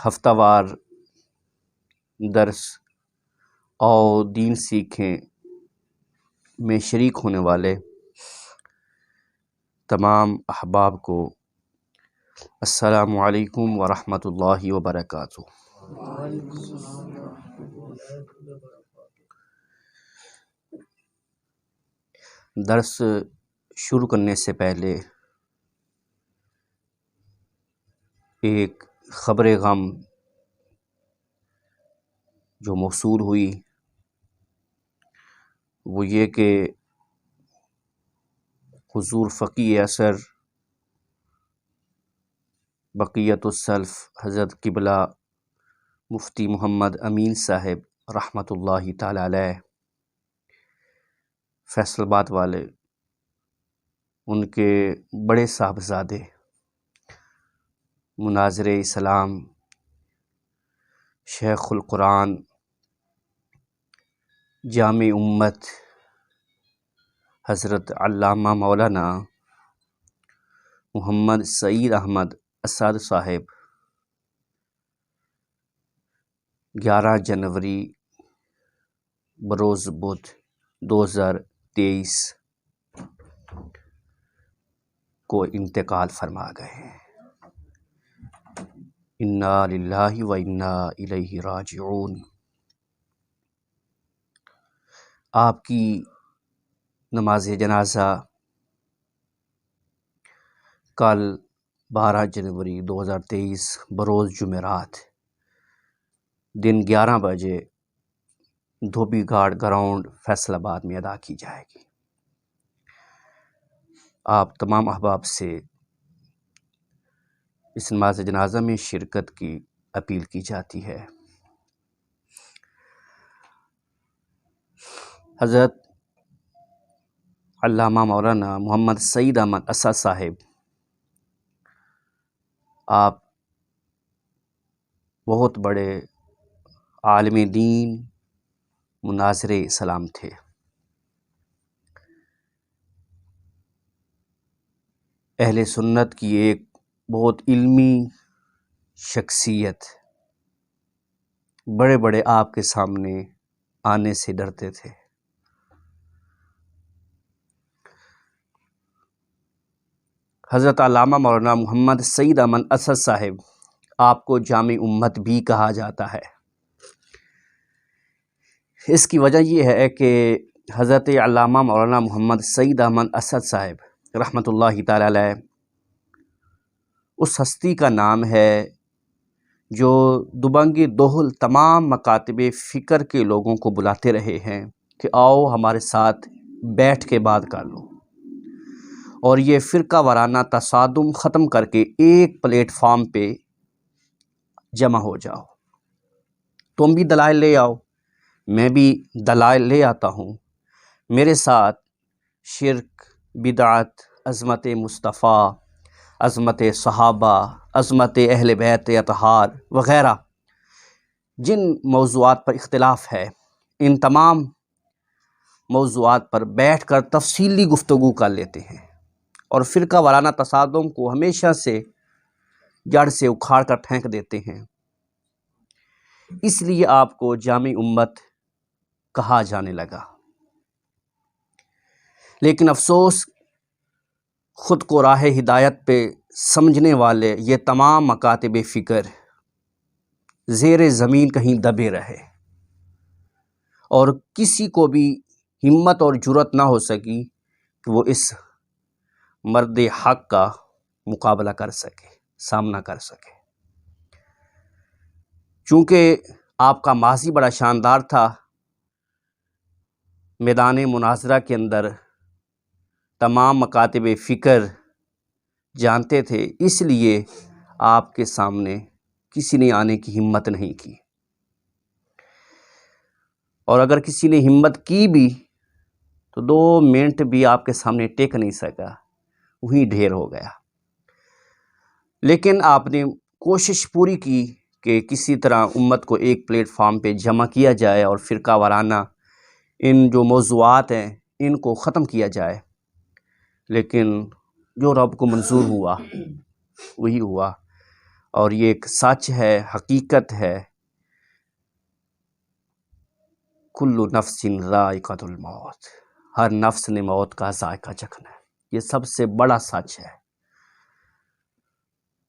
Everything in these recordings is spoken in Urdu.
ہفتہ وار درس اور دین سیکھیں میں شریک ہونے والے تمام احباب کو السلام علیکم ورحمۃ اللہ وبرکاتہ۔ درس شروع کرنے سے پہلے ایک خبر غم جو موصول ہوئی وہ یہ کہ حضور فقیہ اثر بقیت السلف حضرت قبلہ مفتی محمد امین صاحب رحمۃ اللہ تعالی علیہ فیصل آباد والے، ان کے بڑے صاحبزادے مناظر اسلام شیخ القرآن جامع امت حضرت علامہ مولانا محمد سعید احمد اسد صاحب 11 جنوری بروز بدھ 2023 کو انتقال فرما گئے ہیں۔ انا للہ و انا الیہ راجعون۔ آپ کی نماز جنازہ کل 12 جنوری 2023 بروز جمعرات دن 11 بجے دھوبی گھاٹ گراؤنڈ فیصل آباد میں ادا کی جائے گی۔ آپ تمام احباب سے اس نماز جنازہ میں شرکت کی اپیل کی جاتی ہے۔ حضرت علامہ مولانا محمد سعید احمد اسد صاحب، آپ بہت بڑے عالم دین مناظر اسلام تھے۔ اہل سنت کی ایک بہت علمی شخصیت، بڑے بڑے آپ کے سامنے آنے سے ڈرتے تھے۔ حضرت علامہ مولانا محمد سعید احمد اسد صاحب، آپ کو جامع امت بھی کہا جاتا ہے۔ اس کی وجہ یہ ہے کہ حضرت علامہ مولانا محمد سعید احمد اسد صاحب رحمۃ اللہ تعالی علیہ اس ہستی کا نام ہے جو دبنگ دہل تمام مکاتب فکر کے لوگوں کو بلاتے رہے ہیں کہ آؤ ہمارے ساتھ بیٹھ کے بات کر لو، اور یہ فرقہ وارانہ تصادم ختم کر کے ایک پلیٹ فارم پہ جمع ہو جاؤ۔ تم بھی دلائل لے آؤ، میں بھی دلائل لے آتا ہوں، میرے ساتھ شرک، بدعت، عظمت مصطفیٰ، عظمت صحابہ، عظمت اہل بیت اطہار وغیرہ جن موضوعات پر اختلاف ہے، ان تمام موضوعات پر بیٹھ کر تفصیلی گفتگو کر لیتے ہیں اور فرقہ وارانہ تصادم کو ہمیشہ سے جڑ سے اکھاڑ کر پھینک دیتے ہیں۔ اس لیے آپ کو جامع امت کہا جانے لگا۔ لیکن افسوس، خود کو راہ ہدایت پہ سمجھنے والے یہ تمام مکاتب فکر زیر زمین کہیں دبے رہے اور کسی کو بھی ہمت اور جرأت نہ ہو سکی کہ وہ اس مرد حق کا مقابلہ کر سکے، سامنا کر سکے۔ چونکہ آپ کا ماضی بڑا شاندار تھا، میدان مناظرہ کے اندر تمام مکاتب فکر جانتے تھے، اس لیے آپ کے سامنے کسی نے آنے کی ہمت نہیں کی، اور اگر کسی نے ہمت کی بھی تو 2 منٹ بھی آپ کے سامنے ٹیک نہیں سکا، وہیں ڈھیر ہو گیا۔ لیکن آپ نے کوشش پوری کی کہ کسی طرح امت کو ایک پلیٹ فارم پہ جمع کیا جائے اور فرقہ وارانہ ان جو موضوعات ہیں ان کو ختم کیا جائے، لیکن جو رب کو منظور ہوا وہی ہوا، اور یہ ایک سچ ہے، حقیقت ہے، کل نفس ذائقۃ الموت، ہر نفس نے موت کا ذائقہ چکھنا ہے، یہ سب سے بڑا سچ ہے۔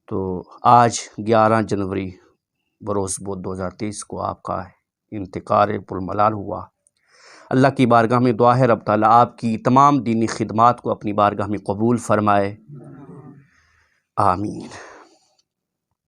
تو آج 11 جنوری بروز بود 2023 کو آپ کا انتقال پرملال ہوا۔ اللہ کی بارگاہ میں دعا ہے رب تعالیٰ آپ کی تمام دینی خدمات کو اپنی بارگاہ میں قبول فرمائے، آمین۔